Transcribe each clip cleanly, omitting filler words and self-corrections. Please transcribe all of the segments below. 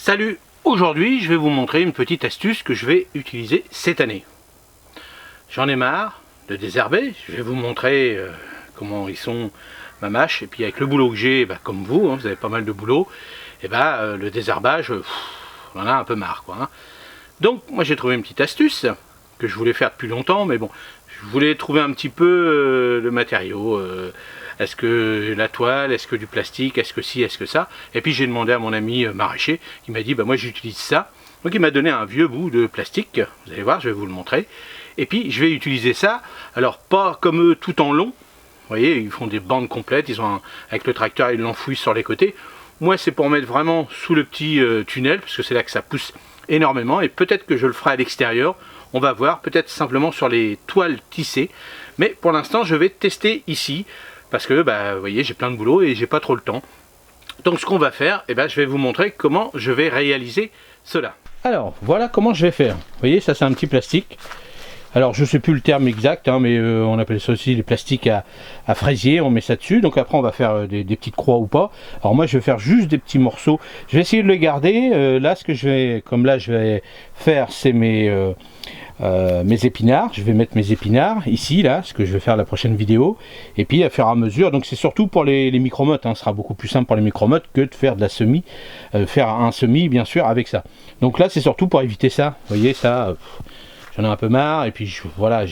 Salut, aujourd'hui je vais vous montrer une petite astuce que je vais utiliser cette année. J'en ai marre de désherber, je vais vous montrer comment ils sont ma mâche, et puis avec le boulot que j'ai, comme vous, vous avez pas mal de boulot, et le désherbage, on en a un peu marre quoi. Donc moi j'ai trouvé une petite astuce que je voulais faire depuis longtemps, mais bon, je voulais trouver un petit peu le matériau. Est-ce que la toile, est-ce que du plastique, est-ce que ci, est-ce que ça? Et puis j'ai demandé à mon ami maraîcher, qui m'a dit, moi j'utilise ça. Donc il m'a donné un vieux bout de plastique, vous allez voir, je vais vous le montrer. Et puis je vais utiliser ça, alors pas comme eux tout en long, vous voyez, ils font des bandes complètes, ils ont avec le tracteur ils l'enfouissent sur les côtés. Moi c'est pour mettre vraiment sous le petit tunnel, parce que c'est là que ça pousse énormément, et peut-être que je le ferai à l'extérieur, on va voir, peut-être simplement sur les toiles tissées. Mais pour l'instant je vais tester ici, parce que vous voyez j'ai plein de boulot et j'ai pas trop le temps. Donc ce qu'on va faire, je vais vous montrer comment je vais réaliser cela. Alors voilà comment je vais faire. Vous voyez, ça c'est un petit plastique. Alors je sais plus le terme exact, mais on appelle ça aussi les plastiques à fraisier, on met ça dessus. Donc après on va faire des petites croix ou pas. Alors moi je vais faire juste des petits morceaux. Je vais essayer de le garder. Là ce que je vais, comme là je vais faire, c'est mes épinards. Je vais mettre mes épinards ici, là, ce que je vais faire la prochaine vidéo. Et puis à faire à mesure, donc c'est surtout pour les micromottes, ce sera beaucoup plus simple pour les micromottes que de faire de la semis, faire un semis bien sûr avec ça. Donc là c'est surtout pour éviter ça, vous voyez ça, j'en ai un peu marre, et puis voilà,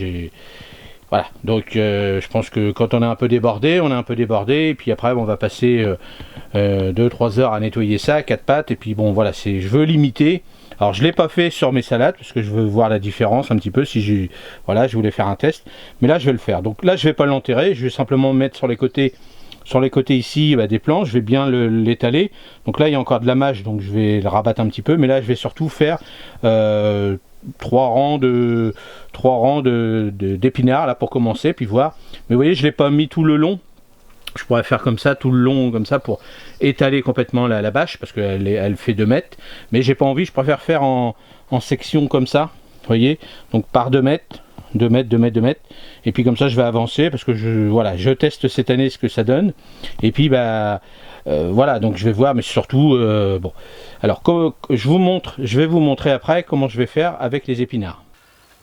donc je pense que quand on est un peu débordé, et puis après on va passer 2-3 heures à nettoyer ça, 4 pattes, et puis bon voilà, je veux limiter. Alors je l'ai pas fait sur mes salades parce que je veux voir la différence un petit peu, si je voulais faire un test, mais là je vais le faire. Donc là je vais pas l'enterrer, je vais simplement mettre sur les côtés ici des planches, je vais bien l'étaler. Donc là il y a encore de la mâche, donc je vais le rabattre un petit peu, mais là je vais surtout faire 3 rangs d'épinards là pour commencer, puis voir. Mais vous voyez, je l'ai pas mis tout le long. Je pourrais faire comme ça, tout le long, comme ça, pour étaler complètement la bâche, parce qu'elle fait 2 mètres. Mais j'ai pas envie, je préfère faire en section comme ça, vous voyez. Donc par 2 mètres, 2 mètres, 2 mètres, 2 mètres. Et puis comme ça, je vais avancer, parce que je teste cette année ce que ça donne. Et puis, voilà, donc je vais voir, mais surtout, bon. Alors, je vais vous montrer après comment je vais faire avec les épinards.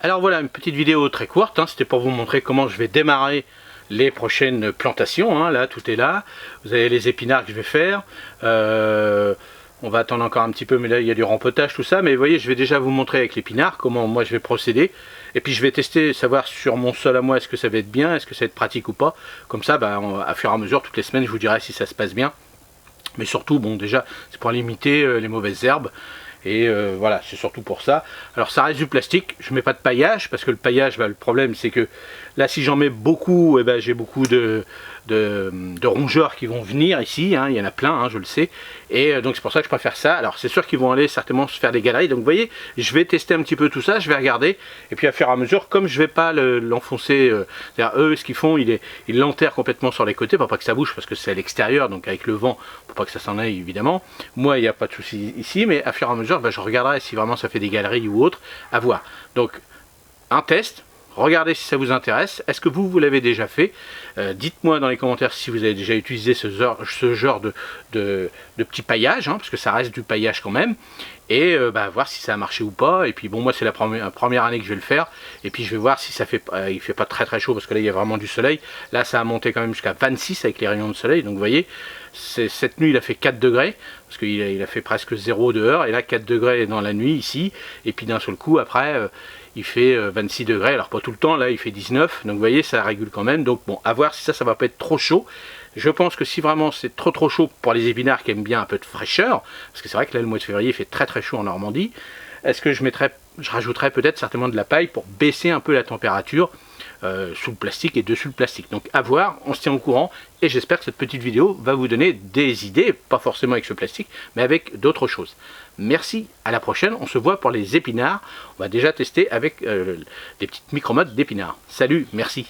Alors voilà, une petite vidéo très courte, c'était pour vous montrer comment je vais démarrer les prochaines plantations, là tout est là, vous avez les épinards que je vais faire, on va attendre encore un petit peu, mais là il y a du rempotage, tout ça, mais vous voyez, je vais déjà vous montrer avec l'épinard comment moi je vais procéder, et puis je vais tester, savoir sur mon sol à moi, est-ce que ça va être bien, est-ce que ça va être pratique ou pas, comme ça, à fur et à mesure, toutes les semaines, je vous dirai si ça se passe bien, mais surtout, bon, déjà, c'est pour limiter les mauvaises herbes. Et voilà, c'est surtout pour ça. Alors ça reste du plastique, je mets pas de paillage, parce que le paillage, le problème c'est que là si j'en mets beaucoup, j'ai beaucoup de rongeurs qui vont venir ici, il y en a plein, je le sais, et donc c'est pour ça que je préfère ça. Alors c'est sûr qu'ils vont aller certainement se faire des galeries, donc vous voyez, je vais tester un petit peu tout ça, je vais regarder, et puis à fur et à mesure, comme je vais pas l'enfoncer, c'est-à-dire eux ce qu'ils font, ils l'enterrent complètement sur les côtés, pour pas que ça bouge, parce que c'est à l'extérieur, donc avec le vent, pour pas que ça s'en aille évidemment. Moi il n'y a pas de souci ici, mais à fur et à mesure, je regarderai si vraiment ça fait des galeries ou autre, à voir. Donc un test, regardez si ça vous intéresse. Est-ce que vous l'avez déjà fait? Dites-moi dans les commentaires si vous avez déjà utilisé ce genre de petit paillage, parce que ça reste du paillage quand même, et voir si ça a marché ou pas. Et puis bon, moi c'est la première année que je vais le faire, et puis je vais voir si ça fait il fait pas très chaud, parce que là il y a vraiment du soleil. Là ça a monté quand même jusqu'à 26 avec les rayons de soleil, donc vous voyez, cette nuit il a fait 4 degrés, parce qu'il a fait presque 0 dehors, et là 4 degrés dans la nuit ici, et puis d'un seul coup après il fait 26 degrés, alors pas tout le temps, là il fait 19, donc vous voyez ça régule quand même. Donc bon, à voir si ça va pas être trop chaud. Je pense que si vraiment c'est trop chaud pour les épinards qui aiment bien un peu de fraîcheur, parce que c'est vrai que là le mois de février il fait très chaud en Normandie, est-ce que je rajouterais peut-être certainement de la paille pour baisser un peu la température sous le plastique et dessus le plastique. Donc à voir, on se tient au courant, et j'espère que cette petite vidéo va vous donner des idées, pas forcément avec ce plastique, mais avec d'autres choses. Merci, à la prochaine, on se voit pour les épinards, on va déjà tester avec des petites micromottes d'épinards. Salut, merci.